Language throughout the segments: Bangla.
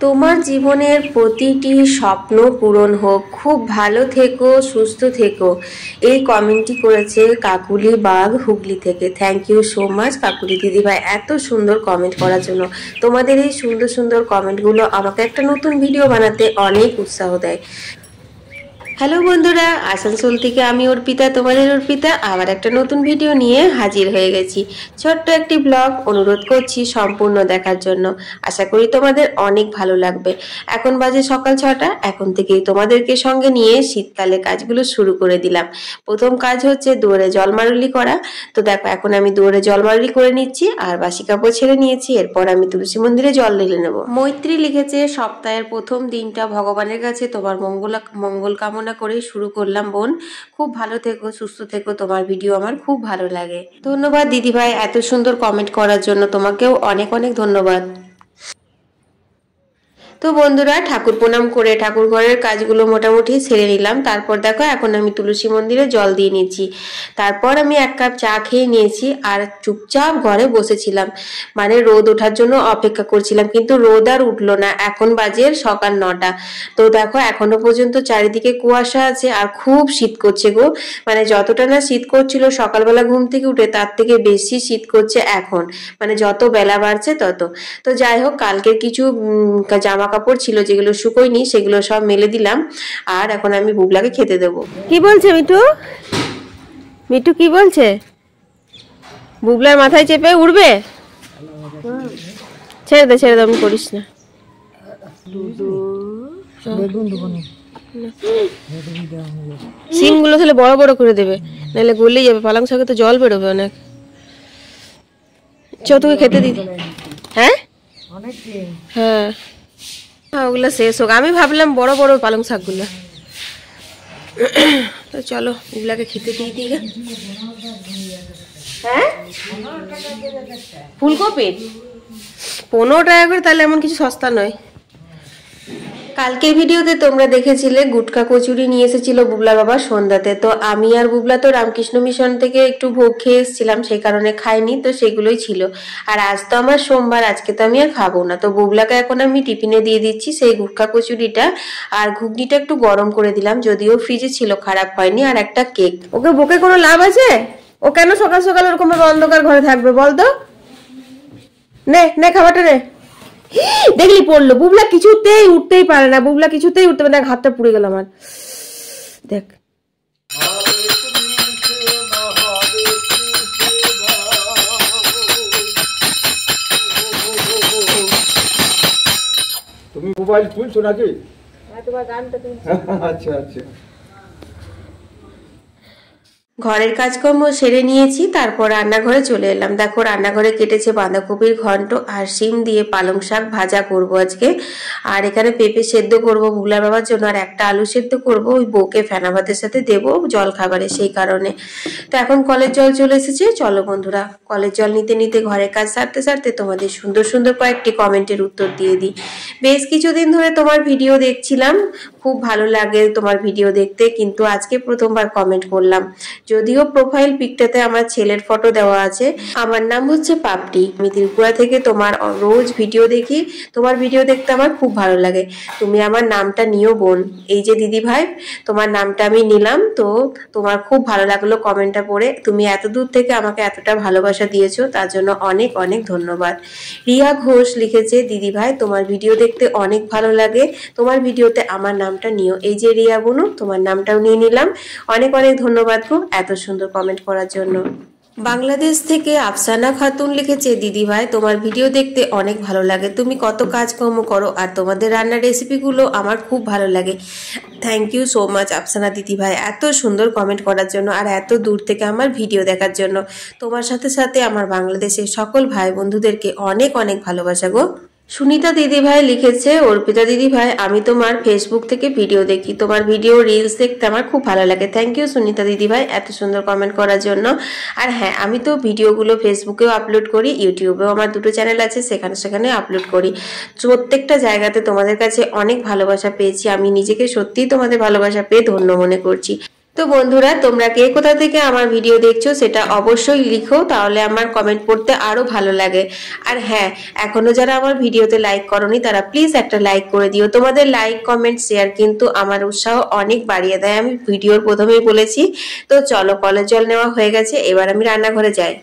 তোমার জীবনের প্রতিটি স্বপ্ন পূরণ হোক, খুব ভালো থেকো, সুস্থ থেকো। এই কমেন্টটি করেছে কাকুলি বাগ হুগলি থেকে। Thank you so much Kakuli দিদিভাই এত সুন্দর কমেন্ট করার জন্য। তোমাদের এই সুন্দর সুন্দর কমেন্টগুলো আমাকে একটা নতুন ভিডিও বানাতে অনেক উৎসাহ দেয়। হ্যালো বন্ধুরা, আসানসোল থেকে আমি অর্পিতা, তোমাদের অর্পিতা আবার একটা নতুন ভিডিও নিয়ে হাজির হয়ে গেছি। ছোট্ট একটি ব্লগ, অনুরোধ করছি সম্পূর্ণ দেখার জন্য। আশা করি তোমাদের অনেক ভালো লাগবে। এখন বাজে সকাল 6টা, এখন থেকেই তোমাদেরকে সঙ্গে নিয়ে শীতকালে কাজগুলো শুরু করে দিলাম। প্রথম কাজ হচ্ছে দুয়ারে জলমারুলি করা। তো দেখো এখন আমি দুয়ারে জলমারুলি করে নিচ্ছি আর বাসি কাপড় ছেড়ে নিয়েছি। এরপর আমি তুলসী মন্দিরে জল ঢেলে নেব। মৈত্রী লিখেছে, সপ্তাহের প্রথম দিনটা ভগবানের কাছে তোমার মঙ্গল কামনা করে শুরু করলাম বোন। খুব ভালো থেকো, সুস্থ থেকো, তোমার ভিডিও আমার খুব ভালো লাগে। ধন্যবাদ দিদিভাই এত সুন্দর কমেন্ট করার জন্য, তোমাকেও অনেক অনেক ধন্যবাদ। তো বন্ধুরা, ঠাকুর প্রণাম করে ঠাকুর ঘরের কাজগুলো মোটামুটি সেরে নিলাম। তারপর দেখো এখন আমি তুলসী মন্দিরে জল দিয়ে নিচ্ছি। তারপর আমি 1 কাপ চা খেয়ে নিয়েছি আর চুপচাপ ঘরে বসেছিলাম, মানে রোদ ওঠার জন্য অপেক্ষা করছিলাম, কিন্তু রোদ আর উঠলো না। এখন বাজে সকাল 9টা। তো দেখো এখনো পর্যন্ত চারিদিকে কুয়াশা আছে আর খুব শীত করছে গো। মানে যতটা না শীত করছিল সকালবেলা ঘুম থেকে উঠে, তার থেকে বেশি শীত করছে এখন, মানে যত বেলা বাড়ছে তত। তো যাই হোক, কালকের কিছু জামা কাপড় ছিল যেগুলো শুকোয়নি, সেগুলো সব মেলে দিলাম। আর এখন আমি বুবলাকে খেতে দেবো। কি বলছে মিঠু? মিঠু কি বলছে? বুবলার মাথায় চেপে উড়বে? ছেড়ে দে ছেড়ে দে, আমি করিস না। সিমগুলো তাহলে বড় বড় করে দেবে, নাহলে গলেই যাবে। পালং শাকে তো জল বেরোবে অনেক। চ তোকে খেতে দিই। হ্যাঁ হ্যাঁ, ওগুলো শেষ হোক। আমি ভাবলাম বড় বড় পালং শাকগুলো। তো চলো ওগুলাকে খেতে দিয়ে দিই। হ্যাঁ, ফুলকপি 15 টাকা করে, তাহলে এমন কিছু সস্তা নয়। কালকের ভিডিওতে তোমরা দেখেছিলে গুটকা কচুরি নিয়ে এসেছিল বুবলা বাবা সন্ধ্যাতে। তো আমি আর বুবলা তো রামকৃষ্ণ মিশন থেকে একটু ভোগ খেয়ে এসেছিলাম, সেই কারণে খাইনি, তো সেগুলোই ছিল। আর আজ তো আমার সোমবার, আজকে তো আমি আর খাবো না। তো বুবলাকে এখন আমি টিফিনে দিয়ে দিচ্ছি সেই গুটকা কচুরিটা, আর ঘুগনিটা একটু গরম করে দিলাম, যদিও ফ্রিজে ছিল, খারাপ হয়নি। আর একটা কেক। ওকে বকে কোনো লাভ আছে? ও কেন সকাল সকাল ওরকম অন্ধকার ঘরে থাকবে বলতো? নে নে খাবারটা নে। দেখলি পড়লো। বুবলা কিছুতেই উঠতেই পারে না, বুবলা কিছুতেই উঠতে পারে না। হাতটা পুড়ে গেল আমার, দেখ। তুমি মোবাইল খুলছো নাকি? তোমার গানটা তুলছি। আচ্ছা আচ্ছা। ঘরের কাজকর্ম সেরে নিয়েছি, তারপর রান্নাঘরে চলে এলাম। দেখো রান্নাঘরে কেটেছে বাঁধাকপির ঘন্ট আর শিম দিয়ে পালং শাক ভাজা করব আজকে। আর এখানে পেঁপে সেদ্ধ করব বুবলা বাবার জন্য, আর একটা আলু সেদ্ধ করব ওই বউকে ফেনা ভাতের সাথে দেবো জল খাবারে, সেই কারণে। তো এখন কলের জল চলে এসেছে। চলো বন্ধুরা, কলের জল নিতে নিতে ঘরের কাজ সারতে সারতে তোমাদের সুন্দর সুন্দর কয়েকটি কমেন্টের উত্তর দিয়ে দিই। বেশ কিছুদিন ধরে তোমার ভিডিও দেখছিলাম, খুব ভালো লাগে তোমার ভিডিও দেখতে, কিন্তু আজকে প্রথমবার কমেন্ট করলাম। যদিও প্রোফাইল পিকটাতে আমার ছেলের ফটো দেওয়া আছে। আমার নাম হচ্ছে পাপড়ি, আমি ত্রিপুরা থেকে তোমার রোজ ভিডিও দেখি। তোমার ভিডিও দেখতে আমার খুব ভালো লাগে। তুমি আমার নামটা নিও বোন। এই যে দিদি ভাই, তোমার নামটা আমি নিলাম। তো তোমার খুব ভালো লাগলো কমেন্টটা পড়ে। তুমি এত দূর থেকে আমাকে এতটা ভালোবাসা দিয়েছো, তার জন্য অনেক অনেক ধন্যবাদ। রিয়া ঘোষ লিখেছে, দিদি ভাই তোমার ভিডিও দেখতে অনেক ভালো লাগে, তোমার ভিডিওতে আমার নামটা নিও। এই যে রিয়া বোনু, তোমার নামটাও নিয়ে নিলাম। অনেক অনেক ধন্যবাদ গো এত সুন্দর কমেন্ট করার জন্য। বাংলাদেশ থেকে আফসানা খাতুন লিখেছে, দিদি ভাই তোমার ভিডিও দেখতে অনেক ভালো লাগে, তুমি কত কাজকর্ম করো আর তোমাদের রান্নার রেসিপিগুলো আমার খুব ভালো লাগে। Thank you so much Afsana দিদি ভাই এত সুন্দর কমেন্ট করার জন্য, আর এত দূর থেকে আমার ভিডিও দেখার জন্য। তোমার সাথে সাথে আমার বাংলাদেশের সকল ভাই বন্ধুদেরকে অনেক অনেক ভালোবাসা গো। সুনিতা দিদি ভাই লিখেছে, অর্পিতা দিদি ভাই আমি তোমার ফেসবুক থেকে ভিডিও দেখি, তোমার ভিডিও রিলস দেখতে আমার খুব ভালো লাগে। থ্যাংক ইউ সুনিতা দিদি ভাই এত সুন্দর কমেন্ট করার জন্য। আর হ্যাঁ, আমি তো ভিডিওগুলো ফেসবুকেও আপলোড করি, ইউটিউবেও আমার 2টো চ্যানেল আছে, সেখানে আপলোড করি। প্রত্যেকটা জায়গাতে তোমাদের কাছে অনেক ভালোবাসা পেয়েছি, আমি নিজেকে সত্যিই তোমাদের ভালোবাসা পেয়ে ধন্য মনে করছি। তো বন্ধুরা, তোমরা কে কোথা থেকে আমার ভিডিও দেখছো সেটা অবশ্যই লিখো, তাহলে আমার কমেন্ট পড়তে আরো ভালো লাগে। আর হ্যাঁ, এখনো যারা আমার ভিডিওতে লাইক করোনি তারা প্লিজ একটা লাইক করে দিও। তোমাদের লাইক, কমেন্ট, শেয়ার কিন্তু আমার উৎসাহ অনেক বাড়িয়ে দেয়, আমি ভিডিওর প্রথমেই বলেছি। তো চলো, কলের জল নেওয়া হয়ে গেছে, এবার আমি রান্নাঘরে যাই।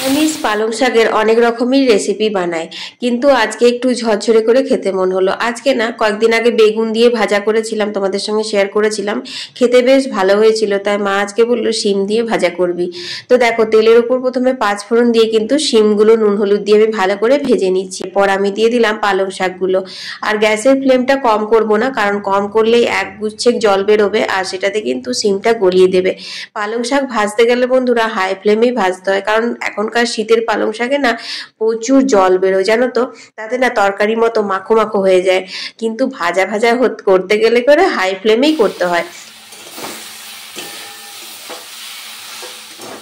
নিরামিষ পালং শাকের অনেক রকমের রেসিপি বানায়, কিন্তু আজকে একটু ঝরঝরে করে খেতে মন হলো। আজকে না, কয়েকদিন আগে বেগুন দিয়ে ভাজা করেছিলাম, তোমাদের সঙ্গে শেয়ার করেছিলাম, খেতে বেশ ভালো হয়েছিল। তাই মা আজকে বললো শিম দিয়ে ভাজা করবি। তো দেখো, তেলের উপর প্রথমে 5 ফোড়ন দিয়ে কিন্তু শিমগুলো নুন হলুদ দিয়ে আমি ভালো করে ভেজে নিচ্ছি। এরপর আমি দিয়ে দিলাম পালং শাকগুলো। আর গ্যাসের ফ্লেমটা কম করব না, কারণ কম করলেই এক গুচ্ছেক জল বেরোবে, আর সেটাতে কিন্তু শিমটা গলিয়ে দেবে। পালং শাক ভাজতে গেলে বন্ধুরা হাই ফ্লেমেই ভাজতে হয়, কারণ এখনকার শীতের পালং শাকে না প্রচুর জল বেরোয়, জানো তো, তাতে না তরকারি মতো মাখো মাখো হয়ে যায়। কিন্তু ভাজা ভাজা করতে গেলে করে হাই ফ্লেমেই করতে হয়।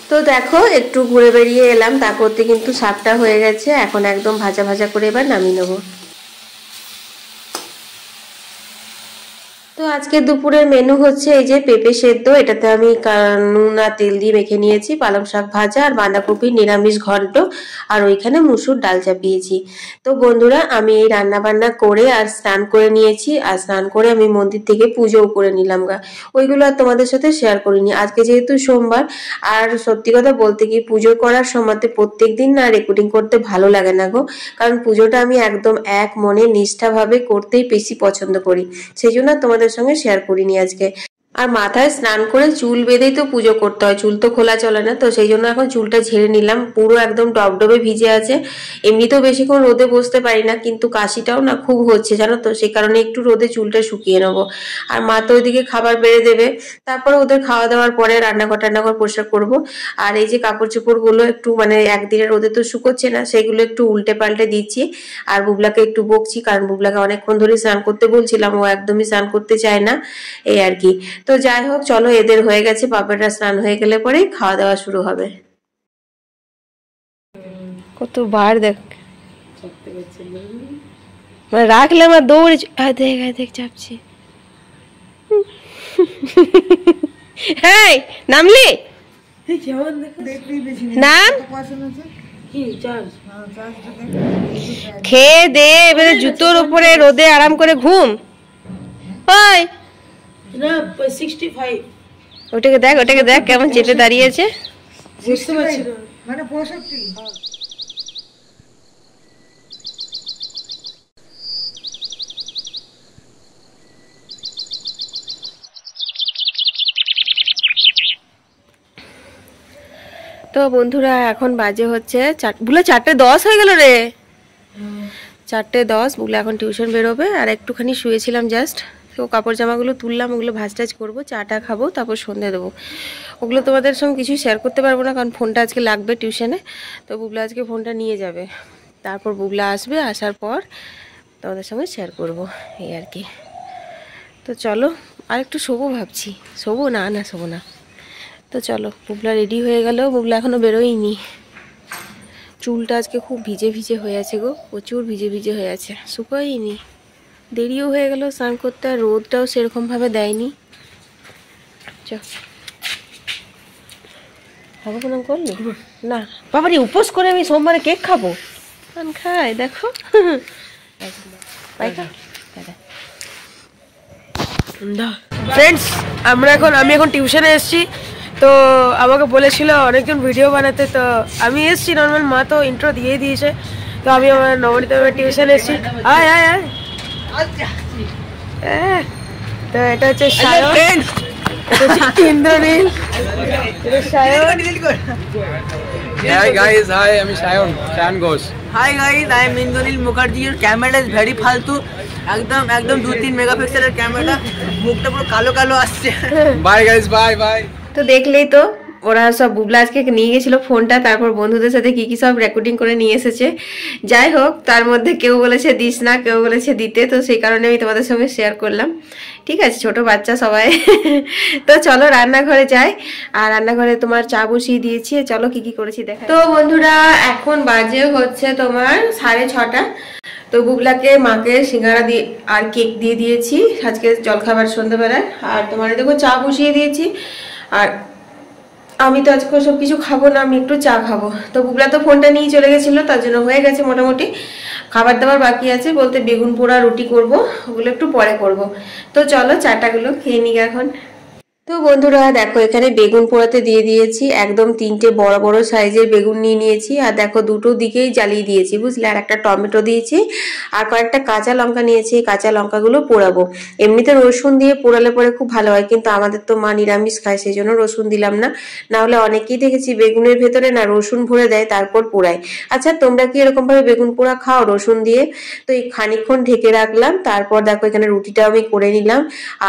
তো দেখো, একটু ঘুরে বেরিয়ে এলাম, তারপরতে কিন্তু শাকটা হয়ে গেছে। এখন একদম ভাজা ভাজা করে এবার নামিয়ে নেবো। তো আজকে দুপুরের মেনু হচ্ছে এই যে পেঁপে সেদ্ধ, এটাতে আমি নুন আর তেল দিয়ে মেখে নিয়েছি, পালং শাক ভাজা আর বাঁধাকপির নিরামিষ ঘন্ট, আর ওইখানে মুসুর ডাল চাপিয়েছি। তো বন্ধুরা, আমি এই রান্না বান্না করে আর স্নান করে নিয়েছি, আর স্নান করে আমি মন্দির থেকে পুজোও করে নিলাম গা। ওইগুলো আর তোমাদের সাথে শেয়ার করিনি আজকে, যেহেতু সোমবার। আর সত্যি কথা বলতে কি, পুজো করার সময়তে প্রত্যেক দিন না রেকর্ডিং করতে ভালো লাগে না গো, কারণ পুজোটা আমি একদম এক মনে নিষ্ঠাভাবে করতেই বেশি পছন্দ করি, সেই জন্য তোমাদের সঙ্গে শেয়ার করিনি আজকে। আর মাথায় স্নান করে চুল বেঁধেই তো পুজো করতে হয়, চুল তো খোলা চলে না। তো সেই জন্য এখন চুলটা ঝেড়ে নিলাম, পুরো একদম ডবডবে ভিজে আছে। এমনিতেও বেশিক্ষণ রোদে বসতে পারি না, কিন্তু কাশিটাও না খুব হচ্ছে, জানো তো, সেই কারণে একটু রোদে চুলটা শুকিয়ে নেবো। আর মা তো ওইদিকে খাবার বেড়ে দেবে, তারপরে ওদের খাওয়া দাওয়ার পরে রান্নাঘর টান্নাঘর পরিষ্কার করবো। আর এই যে কাপড় চোপড় গুলো একটু মানে একদিনে রোদে তো শুকোচ্ছে না, সেগুলো একটু উল্টে পাল্টে দিচ্ছি। আর বুবলাকে একটু বকছি, কারণ বুবলাকে অনেকক্ষণ ধরে স্নান করতে বলছিলাম, ও একদমই স্নান করতে চায় না, এই আর কি। তো যাই হোক, চলো, এদের হয়ে গেছে, বাপেররা স্নান হয়ে গেলে পরেই খাওয়া দাওয়া শুরু হবে। কতবার দেখ রাখলাম আর দৌড়ে দেখ চাপছি। হ্যাঁ, নামলি নাম, খেয়ে দে, এবারে জুতোর উপরে রোদে আরাম করে ঘুম। ওই ওটাকে দেখ, ওটাকে দেখ কেমন চেপে দাঁড়িয়েছে। তো বন্ধুরা, এখন বাজে হচ্ছে বুলে 4:10 হয়ে গেল রে, 4:10। বুলে এখন টিউশন বেরোবে, আর একটুখানি শুয়েছিলাম জাস্ট। তো কাপড় জামাগুলো তুললাম, ওগুলো ভাজ টাজ করবো, চাটা খাবো, তারপর সন্ধে দেবো। ওগুলো তোমাদের সঙ্গে কিছু শেয়ার করতে পারবো না, কারণ ফোনটা আজকে লাগবে টিউশনে। তো বুবলা আজকে ফোনটা নিয়ে যাবে, তারপর বুবলা আসবে, আসার পর তোমাদের সঙ্গে শেয়ার করবো, এই আর কি। তো চলো, আর একটু শোবো ভাবছি, শোবো না, শোবো না। তো চলো, বুবলা রেডি হয়ে গেল, বুবলা এখনো বেরোয়নি। চুলটা আজকে খুব ভিজে ভিজে হয়ে আছে গো, প্রচুর ভিজে ভিজে হয়ে আছে, শুকোয়নি। দেরিও হয়ে গেল স্নান করতে, আর রোদটাও সেরকমভাবে দেয়নি। খাবো প্রণাম করলি না বাবারে, উপোস করে আমি সোমবারে কেক খাবো, পান খাই দেখো। ফ্রেন্ডস, আমি এখন টিউশনে এসেছি। তো আমাকে বলেছিল অনেকজন ভিডিও বানাতে, তো আমি এসেছি নর্মাল, মা তো ইন্ট্রো দিয়েই দিয়েছে। তো আমি আমার নবনীত টিউশনে এসেছি। আয় আয় আয়। তো এটা হচ্ছে Sayan, Indranil, Hi guys, hi, আমি Sayan Ghosh. Hi guys, I am Indranil Mukherjee. Your camera is very ফালতু, একদম 2-3 মেগাপিক্সেলের ক্যামেরা, মুখটা পুরো কালো কালো আসছে। Bye guys, bye. তো দেখলেই তো, ওরা সব বুবলা আজকে নিয়ে গেছিল ফোনটা, তারপর বন্ধুদের সাথে কি কি সব রেকর্ডিং করে নিয়ে এসেছে। যাই হোক, তার মধ্যে কেউ বলেছে দিস না, কেউ বলেছে দিতে, তো সেই কারণে আমি তোমাদের সঙ্গে শেয়ার করলাম। ঠিক আছে, ছোট বাচ্চা সবাই। তো চলো রান্নাঘরে যাই, আর রান্নাঘরে তোমার চা বসিয়ে দিয়েছি, চলো কি কি করেছি দেখা। তো বন্ধুরা এখন বাজে হচ্ছে তোমার 6:30। তো বুবলাকে মাকে সিঙ্গারা দিয়ে আর কেক দিয়ে দিয়েছি আজকে জলখাবার সন্ধ্যাবেলায়। আর তোমার দেখো চা বসিয়ে দিয়েছি, আর আমি তো আজকে সব কিছু খাবো না, আমি একটু চা খাবো। তো বুবলা তো ফোনটা নিয়ে চলে গেছিলো, তার জন্য হয়ে গেছে মোটামুটি। খাবার দাবার বাকি আছে বলতে বেগুন পোড়া রুটি করব, ওগুলো একটু পরে করব। তো চলো চাটাগুলো খেয়ে নিই এখন। তো বন্ধুরা দেখো এখানে বেগুন পোড়াতে দিয়ে দিয়েছি, একদম 3টে বড় বড় সাইজের বেগুন নিয়ে নিয়েছি। আর দেখো দুটো দিকেই জ্বালিয়ে দিয়েছি বুঝলে, আর একটা টমেটো দিয়েছি, আর কয়েকটা কাঁচা লঙ্কা নিয়েছি। কাঁচা লঙ্কাগুলো পোড়াবো। এমনিতে রসুন দিয়ে পোড়ালে পরে খুব ভালো হয়, কিন্তু আমাদের তো মা নিরামিষ খায়, সেই জন্য রসুন দিলাম না। না হলে অনেকেই দেখেছি বেগুনের ভেতরে না রসুন ভরে দেয় তারপর পোড়ায়। আচ্ছা তোমরা কি এরকম ভাবে বেগুন পোড়া খাও রসুন দিয়ে? তো এই খানিকক্ষণ ঢেকে রাখলাম, তারপর দেখো এখানে রুটিটাও আমি করে নিলাম।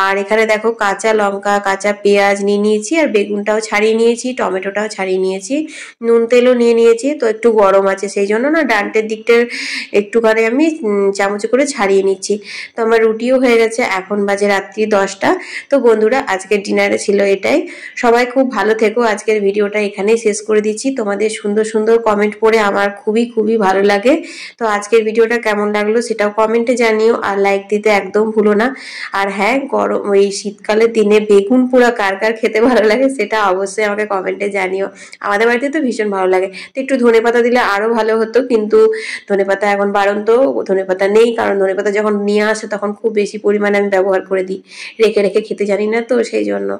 আর এখানে দেখো কাঁচা লঙ্কা, কাঁচা পেঁয়াজ নিয়ে নিয়েছি, আর বেগুনটাও ছাড়িয়ে নিয়েছি, টমেটোটাও ছাড়িয়ে নিয়েছি, নুন তেলও নিয়ে নিয়েছি। তো একটু গরম আছে সেই জন্য না ডান্টের দিকটা একটুখানি আমি চামচ করে ছাড়িয়ে নিচ্ছি। তো আমার রুটিও হয়ে গেছে, এখন বাজে রাত্রি 10টা। তো বন্ধুরা আজকের ডিনারে ছিল এটাই। সবাই খুব ভালো থেকো, আজকের ভিডিওটা এখানেই শেষ করে দিচ্ছি। তোমাদের সুন্দর সুন্দর কমেন্ট পড়ে আমার খুবই খুবই ভালো লাগে। তো আজকের ভিডিওটা কেমন লাগলো সেটাও কমেন্টে জানিও, আর লাইক দিতে একদম ভুলো না। আর হ্যাঁ, গরম এই শীতকালের দিনে বেগুন পোড়া কার কার খেতে ভালো লাগে সেটা অবশ্যই আমাকে কমেন্টে জানিও। আমাদের বাড়িতে তো ভীষণ ভালো লাগে। তো একটু ধনেপাতা দিলে আরো ভালো হতো, কিন্তু ধনেপাতা এখন বারন্ত, ধনেপাতা নেই, কারণ ধনেপাতা যখন নিয়ে আসে তখন খুব বেশি পরিমাণে আমি ব্যবহার করে দিই, রেখে রেখে খেতে জানি না, তো সেই জন্য।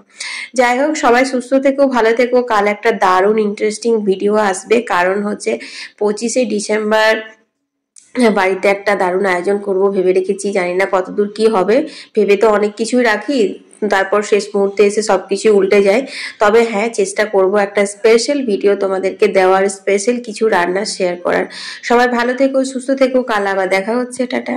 যাই হোক, সবাই সুস্থ থেকো, ভালো থেকো। কাল একটা দারুণ ইন্টারেস্টিং ভিডিও আসবে, কারণ হচ্ছে 25শে ডিসেম্বর বাড়িতে একটা দারুণ আয়োজন করব ভেবে রেখেছি। জানি না কতদূর কি হবে, ভেবে তো অনেক কিছুই রাখি, তারপর শেষ মুহূর্তে এসে সবকিছু উল্টে যায়। তবে হ্যাঁ, চেষ্টা করব একটা স্পেশাল ভিডিও তোমাদেরকে দেওয়ার, স্পেশাল কিছু রান্না শেয়ার করার। সবাই ভালো থেকো, সুস্থ থেকো, কাল আবার দেখা হচ্ছে, টাটা।